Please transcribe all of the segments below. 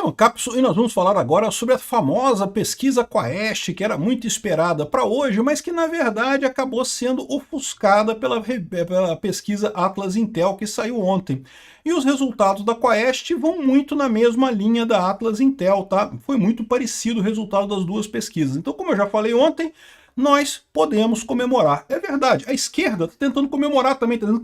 Sou Ancapso e nós vamos falar agora sobre a famosa pesquisa Quaest, que era muito esperada para hoje, mas que na verdade acabou sendo ofuscada pela pesquisa Atlas Intel que saiu ontem. E os resultados da Quaest vão muito na mesma linha da Atlas Intel, tá? Foi muito parecido o resultado das duas pesquisas. Então, como eu já falei ontem, nós podemos comemorar. É verdade, a esquerda está tentando comemorar também, tá dizendo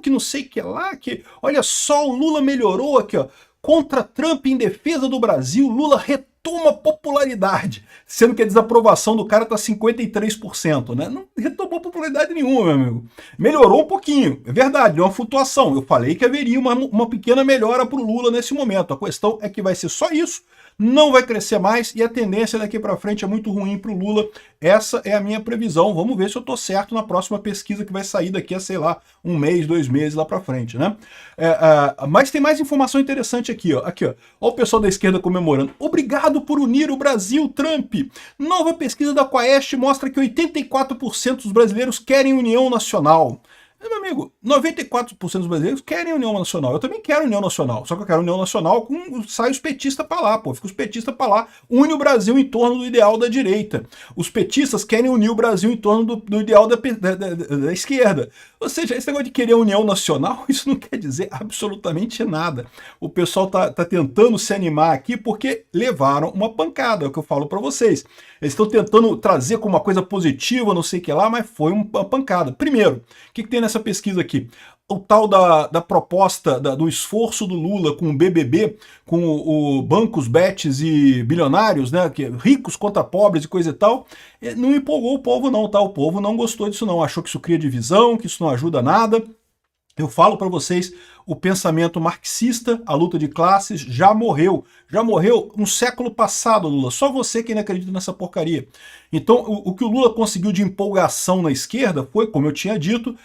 que não sei o que lá, que olha só, o Lula melhorou aqui, ó. Contra Trump em defesa do Brasil, Lula retoma popularidade, sendo que a desaprovação do cara está 53%, né? Não retomou popularidade nenhuma, meu amigo. Melhorou um pouquinho, é verdade, deu uma flutuação. Eu falei que haveria uma pequena melhora para o Lula nesse momento. A questão é que vai ser só isso, não vai crescer mais e a tendência daqui para frente é muito ruim para o Lula. Essa é a minha previsão. Vamos ver se eu estou certo na próxima pesquisa que vai sair daqui a, sei lá, um mês, 2 meses lá para frente, né? Mas tem mais informação interessante aqui, ó. Aqui, ó. Olha o pessoal da esquerda comemorando. Obrigado por unir o Brasil, Trump. Nova pesquisa da Quaest mostra que 84% dos brasileiros querem união nacional. Meu amigo, 94% dos brasileiros querem União Nacional. Eu também quero União Nacional, só que eu quero União Nacional com sai os petistas para lá, pô. Fica os petistas para lá, une o Brasil em torno do ideal da direita. Os petistas querem unir o Brasil em torno do ideal da esquerda. Ou seja, esse negócio de querer União Nacional, isso não quer dizer absolutamente nada. O pessoal tá tentando se animar aqui porque levaram uma pancada, é o que eu falo para vocês. Eles estão tentando trazer como uma coisa positiva, não sei o que lá, mas foi uma pancada. Primeiro, o que tem nessa pesquisa aqui? O tal da proposta do esforço do Lula com o BBB, com o bancos, bets e bilionários, né, que ricos contra pobres e coisa e tal, não empolgou o povo não, tá? O povo não gostou disso não, achou que isso cria divisão, que isso não ajuda nada. Eu falo para vocês, o pensamento marxista, a luta de classes, já morreu no século passado, Lula. Só você que ainda acredita nessa porcaria. Então, o que o Lula conseguiu de empolgação na esquerda foi, como eu tinha dito,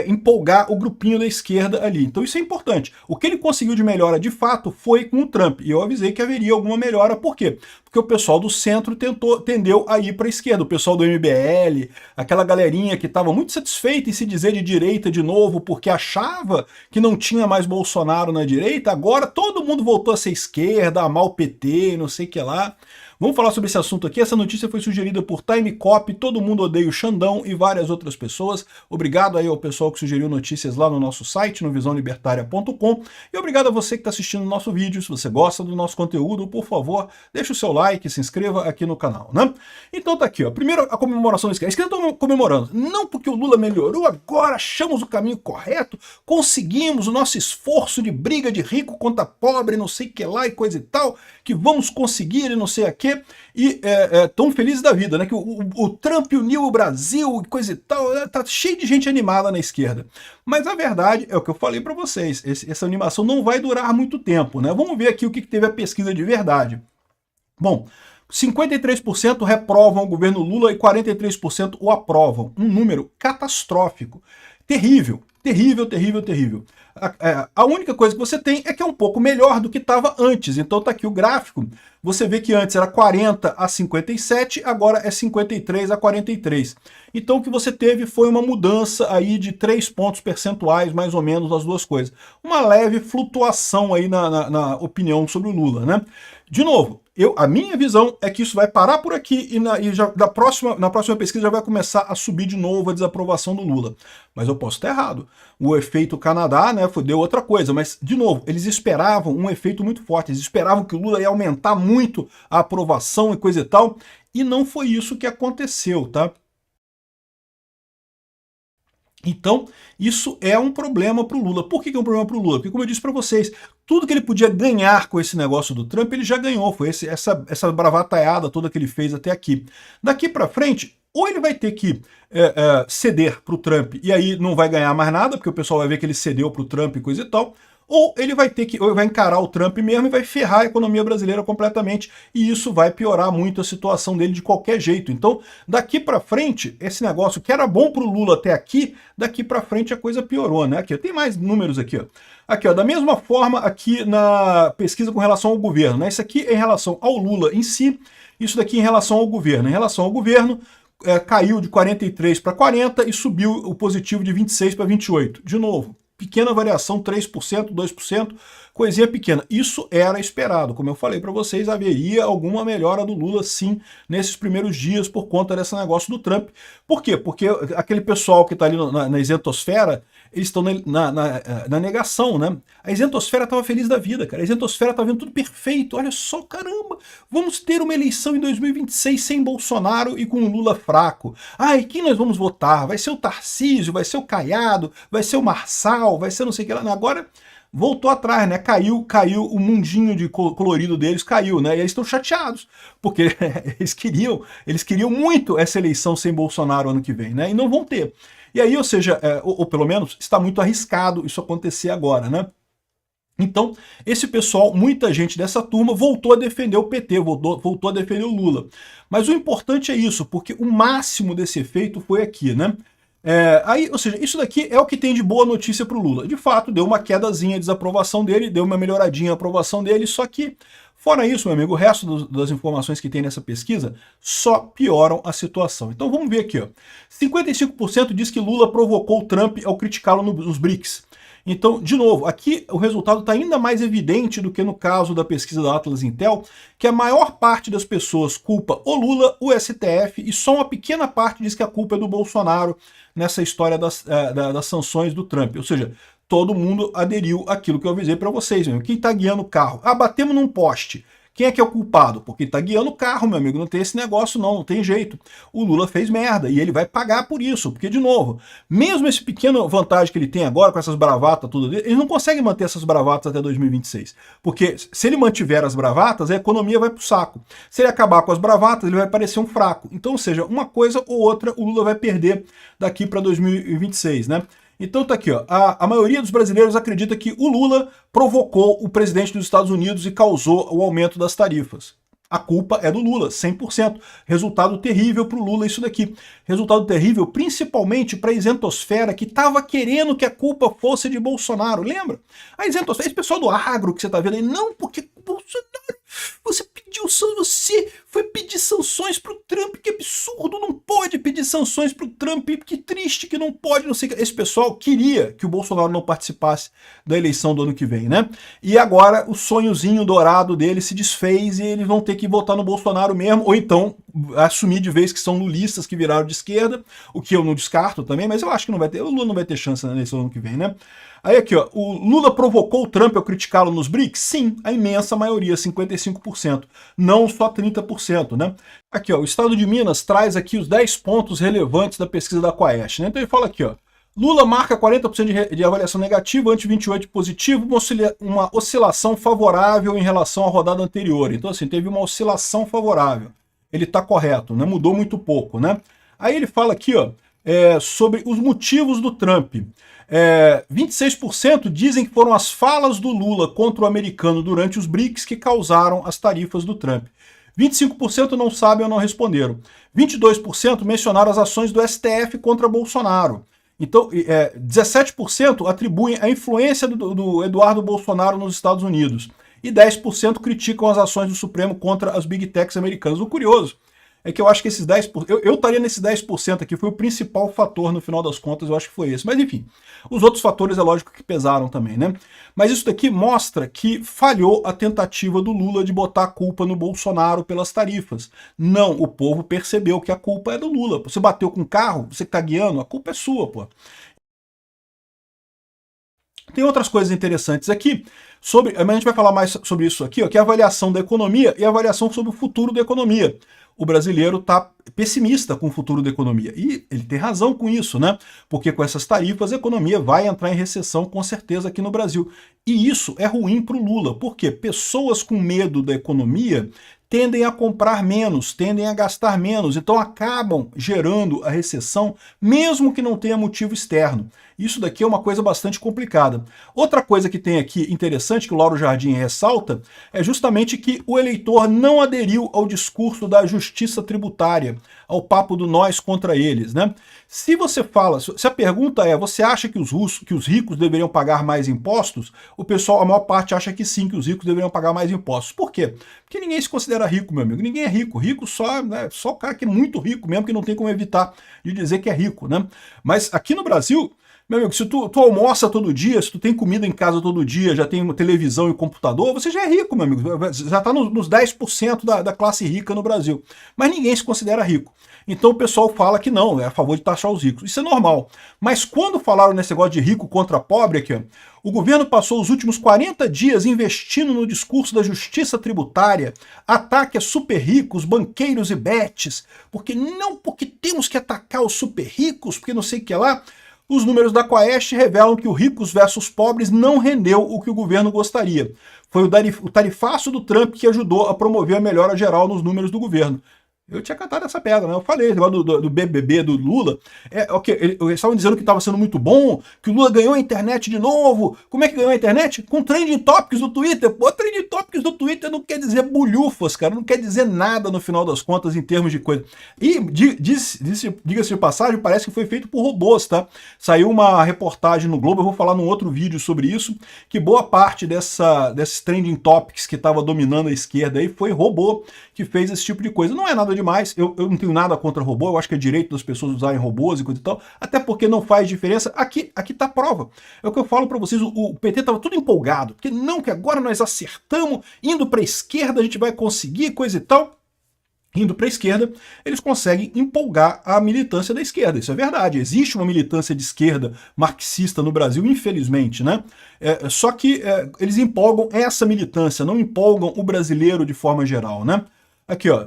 empolgar o grupinho da esquerda ali. Então isso é importante. O que ele conseguiu de melhora, de fato, foi com o Trump. E eu avisei que haveria alguma melhora. Por quê? Porque o pessoal do centro tendeu a ir para a esquerda. O pessoal do MBL, aquela galerinha que estava muito satisfeita em se dizer de direita de novo, porque achava que não tinha mais Bolsonaro na direita, agora todo mundo voltou a ser esquerda, a amar o PT, não sei o que lá. Vamos falar sobre esse assunto aqui. Essa notícia foi sugerida por Time Cop, Todo Mundo Odeia o Xandão e várias outras pessoas. Obrigado aí ao pessoal que sugeriu notícias lá no nosso site, no visãolibertaria.com. E obrigado a você que está assistindo o nosso vídeo. Se você gosta do nosso conteúdo, por favor, deixa o seu like, se inscreva aqui no canal, né? Então tá aqui, ó. Primeiro a comemoração da esquerda. A esquerda está comemorando. Não porque o Lula melhorou, agora achamos o caminho correto, conseguimos o nosso esforço de briga de rico contra pobre, não sei o que lá e coisa e tal, que vamos conseguir e não sei a quê. E tão felizes da vida, né? Que o Trump uniu o Brasil e coisa e tal, tá cheio de gente animada na esquerda. Mas a verdade é o que eu falei para vocês, essa animação não vai durar muito tempo, né? Vamos ver aqui o que teve a pesquisa de verdade. Bom, 53% reprovam o governo Lula e 43% o aprovam. Um número catastrófico. Terrível, terrível, terrível, terrível. A única coisa que você tem é que é um pouco melhor do que estava antes. Então tá aqui o gráfico. Você vê que antes era 40 a 57, agora é 53 a 43. Então o que você teve foi uma mudança aí de 3 pontos percentuais, mais ou menos, das duas coisas. Uma leve flutuação aí na opinião sobre o Lula, né? De novo, a minha visão é que isso vai parar por aqui e na próxima pesquisa já vai começar a subir de novo a desaprovação do Lula. Mas eu posso estar errado. O efeito Canadá, né, deu outra coisa, mas, de novo, eles esperavam um efeito muito forte, eles esperavam que o Lula ia aumentar muito a aprovação e coisa e tal, e não foi isso que aconteceu, tá? Então, isso é um problema para o Lula. Por que é um problema para o Lula? Porque, como eu disse para vocês, tudo que ele podia ganhar com esse negócio do Trump, ele já ganhou. Foi essa bravataiada toda que ele fez até aqui. Daqui para frente, ou ele vai ter que ceder para o Trump e aí não vai ganhar mais nada, porque o pessoal vai ver que ele cedeu para o Trump e coisa e tal, ou ele vai encarar o Trump mesmo e vai ferrar a economia brasileira completamente, e isso vai piorar muito a situação dele de qualquer jeito. Então, daqui para frente, esse negócio que era bom para o Lula até aqui, daqui para frente a coisa piorou, né? Aqui, tem mais números aqui, ó. Aqui, ó, da mesma forma aqui na pesquisa com relação ao governo, né? Isso aqui é em relação ao Lula em si, isso daqui em relação ao governo. Em relação ao governo, caiu de 43 para 40 e subiu o positivo de 26 para 28. De novo, pequena variação, 3%, 2%, coisinha pequena. Isso era esperado, como eu falei para vocês, haveria alguma melhora do Lula sim nesses primeiros dias por conta desse negócio do Trump. Por quê? Porque aquele pessoal que está ali na isentosfera, eles estão na negação, né? A isentosfera estava feliz da vida, cara. A isentosfera estava vendo tudo perfeito. Olha só, caramba, vamos ter uma eleição em 2026 sem Bolsonaro e com o Lula fraco. Ah, e quem nós vamos votar? Vai ser o Tarcísio, vai ser o Caiado, vai ser o Marçal, vai ser não sei o que lá. Agora voltou atrás, né? Caiu o mundinho de colorido deles, caiu, né? E eles estão chateados, porque eles queriam muito essa eleição sem Bolsonaro ano que vem, né? E não vão ter. E aí, ou seja, ou pelo menos está muito arriscado isso acontecer agora, né? Então, esse pessoal, muita gente dessa turma voltou a defender o PT, voltou a defender o Lula. Mas o importante é isso, porque o máximo desse efeito foi aqui, né? Aí, ou seja, isso daqui é o que tem de boa notícia para o Lula. De fato, deu uma quedazinha de desaprovação dele, deu uma melhoradinha a aprovação dele, só que, fora isso, meu amigo, o resto das informações que tem nessa pesquisa só pioram a situação. Então vamos ver aqui, ó. 55% diz que Lula provocou o Trump ao criticá-lo nos BRICS. Então, de novo, aqui o resultado está ainda mais evidente do que no caso da pesquisa da Atlas Intel, que a maior parte das pessoas culpa o Lula, o STF, e só uma pequena parte diz que a culpa é do Bolsonaro nessa história das sanções do Trump. Ou seja, todo mundo aderiu àquilo que eu avisei para vocês. Meu. Quem está guiando o carro? Ah, batemos num poste. Quem é que é o culpado? Porque está guiando o carro, meu amigo, não tem esse negócio não tem jeito. O Lula fez merda e ele vai pagar por isso, porque, de novo, mesmo esse pequeno vantagem que ele tem agora com essas bravatas, tudo dele, ele não consegue manter essas bravatas até 2026. Porque se ele mantiver as bravatas, a economia vai pro saco. Se ele acabar com as bravatas, ele vai parecer um fraco. Então, ou seja, uma coisa ou outra o Lula vai perder daqui para 2026, né? Então tá aqui, ó. A maioria dos brasileiros acredita que o Lula provocou o presidente dos Estados Unidos e causou o aumento das tarifas. A culpa é do Lula, 100%. Resultado terrível para o Lula isso daqui. Resultado terrível principalmente para a isentosfera que estava querendo que a culpa fosse de Bolsonaro. Lembra? A isentosfera, esse pessoal do agro que você está vendo aí, não, porque Bolsonaro, você foi pedir sanções pro Trump, que absurdo, não pode pedir sanções pro Trump, que triste que não pode, não sei. Esse pessoal queria que o Bolsonaro não participasse da eleição do ano que vem, né? E agora o sonhozinho dourado dele se desfez e eles vão ter que votar no Bolsonaro mesmo, ou então assumir de vez que são lulistas que viraram de esquerda, o que eu não descarto também, mas eu acho que não vai ter, o Lula não vai ter chance na eleição do ano que vem, né? Aí aqui, ó, o Lula provocou o Trump ao criticá-lo nos BRICS? Sim, a imensa maioria, 55%, não só 30%, né? Aqui, ó, o Estado de Minas traz aqui os 10 pontos relevantes da pesquisa da Quaest, né? Então ele fala aqui, ó, Lula marca 40% de avaliação negativa, ante 28% positivo, uma oscilação favorável em relação à rodada anterior. Então assim, teve uma oscilação favorável. Ele tá correto, né? Mudou muito pouco, né? Aí ele fala aqui, ó, sobre os motivos do Trump. 26% dizem que foram as falas do Lula contra o americano durante os BRICS que causaram as tarifas do Trump. 25% não sabem ou não responderam. 22% mencionaram as ações do STF contra Bolsonaro. Então, 17% atribuem a influência do Eduardo Bolsonaro nos Estados Unidos. E 10% criticam as ações do Supremo contra as Big Techs americanas. O curioso é que eu acho que esses 10%, eu estaria nesses 10% aqui, foi o principal fator no final das contas, eu acho que foi esse. Mas enfim, os outros fatores é lógico que pesaram também, né? Mas isso daqui mostra que falhou a tentativa do Lula de botar a culpa no Bolsonaro pelas tarifas. Não, o povo percebeu que a culpa é do Lula. Você bateu com o carro, você que tá guiando, a culpa é sua, pô. Tem outras coisas interessantes aqui, mas a gente vai falar mais sobre isso aqui, ó, que é a avaliação da economia e a avaliação sobre o futuro da economia. O brasileiro está pessimista com o futuro da economia. E ele tem razão com isso, né? Porque com essas tarifas a economia vai entrar em recessão com certeza aqui no Brasil. E isso é ruim para o Lula, porque pessoas com medo da economia tendem a comprar menos, tendem a gastar menos, então acabam gerando a recessão, mesmo que não tenha motivo externo. Isso daqui é uma coisa bastante complicada. Outra coisa que tem aqui interessante, que o Lauro Jardim ressalta, é justamente que o eleitor não aderiu ao discurso da justiça tributária, ao papo do nós contra eles, né? Se você fala, se a pergunta é, você acha que os ricos deveriam pagar mais impostos? O pessoal, a maior parte acha que sim, que os ricos deveriam pagar mais impostos. Por quê? Porque ninguém se considera rico, meu amigo. Ninguém é rico. Rico só, né, só o cara que é muito rico mesmo, que não tem como evitar de dizer que é rico, né? Mas aqui no Brasil, Meu amigo, se tu almoça todo dia, se tu tem comida em casa todo dia, já tem uma televisão e computador, você já é rico, meu amigo. Já está nos 10% da classe rica no Brasil. Mas ninguém se considera rico. Então o pessoal fala que não, é a favor de taxar os ricos. Isso é normal. Mas quando falaram nesse negócio de rico contra pobre aqui, ó, o governo passou os últimos 40 dias investindo no discurso da justiça tributária, ataque a super ricos, banqueiros e betes, porque temos que atacar os super ricos, porque não sei o que lá. Os números da Quaest revelam que o ricos versus pobres não rendeu o que o governo gostaria. Foi o tarifaço do Trump que ajudou a promover a melhora geral nos números do governo. Eu tinha cantado essa pedra, né? Eu falei, esse negócio do BBB do Lula. Eles estavam dizendo que estava sendo muito bom, que o Lula ganhou a internet de novo. Como é que ganhou a internet? Com trending topics do Twitter. Pô, trending topics do Twitter não quer dizer bulhufas, cara. Não quer dizer nada no final das contas em termos de coisa. E, diga-se de passagem, parece que foi feito por robôs, tá? Saiu uma reportagem no Globo, eu vou falar num outro vídeo sobre isso, que boa parte desses trending topics que estava dominando a esquerda aí foi robô que fez esse tipo de coisa. Não é nada demais, eu não tenho nada contra robô, eu acho que é direito das pessoas usarem robôs e coisa e tal, até porque não faz diferença. Aqui tá a prova. É o que eu falo para vocês, o PT tava tudo empolgado, porque não, que agora nós acertamos, indo para a esquerda a gente vai conseguir, coisa e tal. Indo para a esquerda, eles conseguem empolgar a militância da esquerda. Isso é verdade. Existe uma militância de esquerda marxista no Brasil, infelizmente, né? Só que eles empolgam essa militância, não empolgam o brasileiro de forma geral, né? Aqui, ó,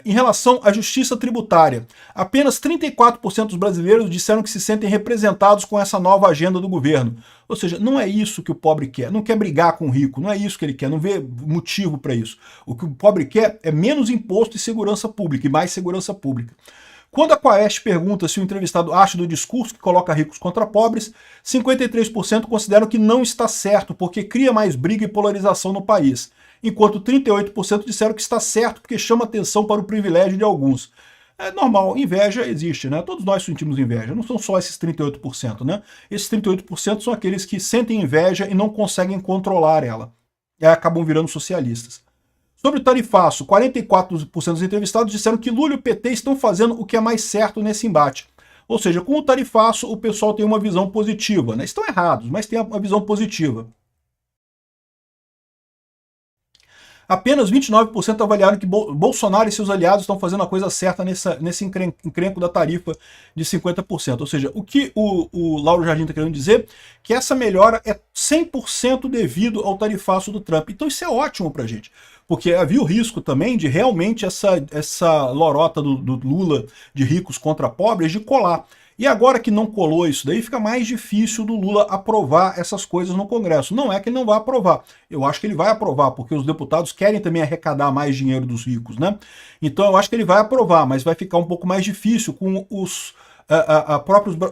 em relação à justiça tributária, apenas 34% dos brasileiros disseram que se sentem representados com essa nova agenda do governo. Ou seja, não é isso que o pobre quer, não quer brigar com o rico, não é isso que ele quer, não vê motivo para isso. O que o pobre quer é menos imposto e segurança pública, e mais segurança pública. Quando a Quaest pergunta se o entrevistado acha do discurso que coloca ricos contra pobres, 53% consideram que não está certo, porque cria mais briga e polarização no país, enquanto 38% disseram que está certo porque chama atenção para o privilégio de alguns. É normal, inveja existe, né? Todos nós sentimos inveja, não são só esses 38%, né? Esses 38% são aqueles que sentem inveja e não conseguem controlar ela. E acabam virando socialistas. Sobre o tarifaço, 44% dos entrevistados disseram que Lula e o PT estão fazendo o que é mais certo nesse embate. Ou seja, com o tarifaço o pessoal tem uma visão positiva, né? Estão errados, mas tem uma visão positiva. Apenas 29% avaliaram que Bolsonaro e seus aliados estão fazendo a coisa certa nesse encrenco da tarifa de 50%. Ou seja, o que o Lauro Jardim está querendo dizer que essa melhora é 100% devido ao tarifaço do Trump. Então isso é ótimo para a gente, porque havia o risco também de realmente essa lorota do Lula de ricos contra pobres de colar. E agora que não colou isso daí, fica mais difícil do Lula aprovar essas coisas no Congresso. Não é que ele não vai aprovar. Eu acho que ele vai aprovar, porque os deputados querem também arrecadar mais dinheiro dos ricos, né? Então eu acho que ele vai aprovar, mas vai ficar um pouco mais difícil com os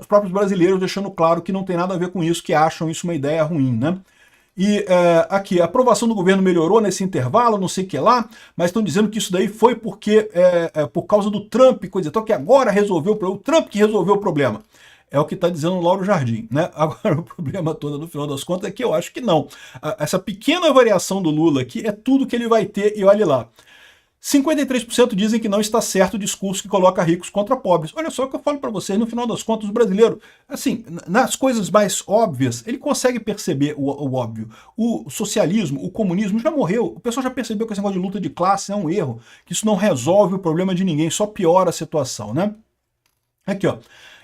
próprios brasileiros deixando claro que não tem nada a ver com isso, que acham isso uma ideia ruim, né? E aqui, a aprovação do governo melhorou nesse intervalo, não sei o que lá, mas estão dizendo que isso daí foi porque por causa do Trump, coisa e tal, que agora resolveu o problema, o Trump que resolveu o problema. É o que está dizendo o Lauro Jardim, né? Agora o problema todo, no final das contas, é que eu acho que não. Essa pequena variação do Lula aqui é tudo que ele vai ter, e olhe lá. 53% dizem que não está certo o discurso que coloca ricos contra pobres. Olha só o que eu falo para vocês, no final das contas, o brasileiro, assim, nas coisas mais óbvias, ele consegue perceber o óbvio. O socialismo, o comunismo já morreu. O pessoal já percebeu que esse negócio de luta de classe é um erro, que isso não resolve o problema de ninguém, só piora a situação, né? Aqui, ó.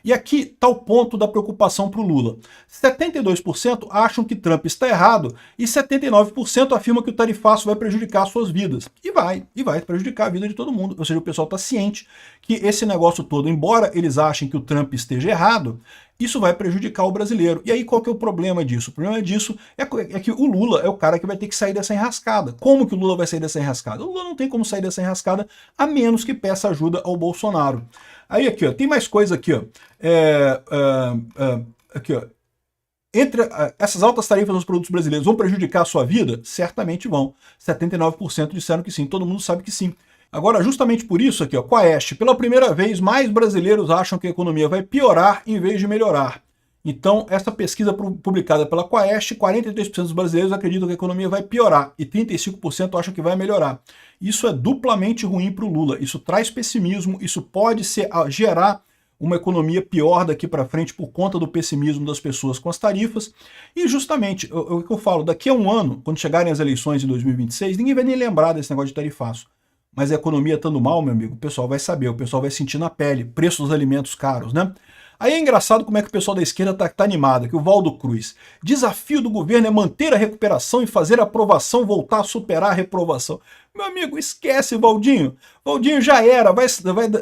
E aqui está o ponto da preocupação para o Lula. 72% acham que Trump está errado e 79% afirmam que o tarifaço vai prejudicar suas vidas. E vai prejudicar a vida de todo mundo. Ou seja, o pessoal está ciente que esse negócio todo, embora eles achem que o Trump esteja errado, isso vai prejudicar o brasileiro. E aí qual que é o problema disso? O problema disso é que o Lula é o cara que vai ter que sair dessa enrascada. Como que o Lula vai sair dessa enrascada? O Lula não tem como sair dessa enrascada a menos que peça ajuda ao Bolsonaro. Aí aqui, ó, tem mais coisa aqui, ó. Aqui, ó. Essas altas tarifas nos produtos brasileiros vão prejudicar a sua vida? Certamente vão. 79% disseram que sim, todo mundo sabe que sim. Agora, justamente por isso aqui, ó, Quaest, pela primeira vez, mais brasileiros acham que a economia vai piorar em vez de melhorar. Então, essa pesquisa publicada pela Quaest, 43% dos brasileiros acreditam que a economia vai piorar e 35% acham que vai melhorar. Isso é duplamente ruim para o Lula. Isso traz pessimismo, isso pode gerar uma economia pior daqui para frente por conta do pessimismo das pessoas com as tarifas. E justamente, o que eu falo, daqui a um ano, quando chegarem as eleições em 2026, ninguém vai nem lembrar desse negócio de tarifaço. Mas a economia estando mal, meu amigo, o pessoal vai saber, o pessoal vai sentir na pele, preço dos alimentos caros, né? Aí é engraçado como é que o pessoal da esquerda tá animado, que o Valdo Cruz, desafio do governo é manter a recuperação e fazer a aprovação voltar a superar a reprovação. Meu amigo, esquece, Valdinho. Valdinho já era, vai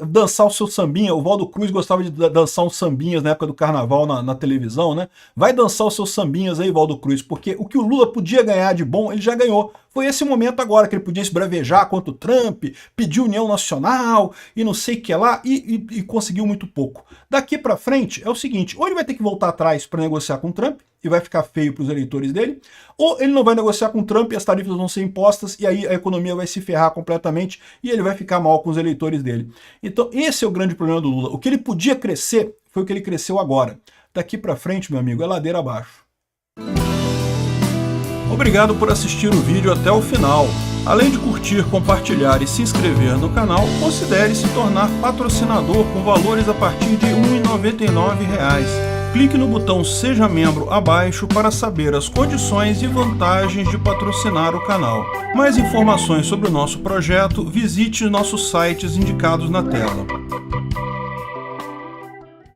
dançar o seu sambinha. O Valdo Cruz gostava de dançar uns sambinhas na época do carnaval na televisão, né? Vai dançar os seus sambinhas aí, Valdo Cruz, porque o que o Lula podia ganhar de bom, ele já ganhou. Foi esse momento agora que ele podia se bravejar contra o Trump, pedir união nacional e não sei o que lá, e conseguiu muito pouco. Daqui pra frente é o seguinte, ou ele vai ter que voltar atrás para negociar com o Trump, e vai ficar feio para os eleitores dele, ou ele não vai negociar com o Trump e as tarifas vão ser impostas e aí a economia vai se ferrar completamente e ele vai ficar mal com os eleitores dele. Então esse é o grande problema do Lula. O que ele podia crescer foi o que ele cresceu agora. Daqui para frente, meu amigo, é ladeira abaixo. Obrigado por assistir o vídeo até o final. Além de curtir, compartilhar e se inscrever no canal, considere se tornar patrocinador com valores a partir de R$ 1,99. Clique no botão Seja Membro abaixo para saber as condições e vantagens de patrocinar o canal. Mais informações sobre o nosso projeto, visite nossos sites indicados na tela.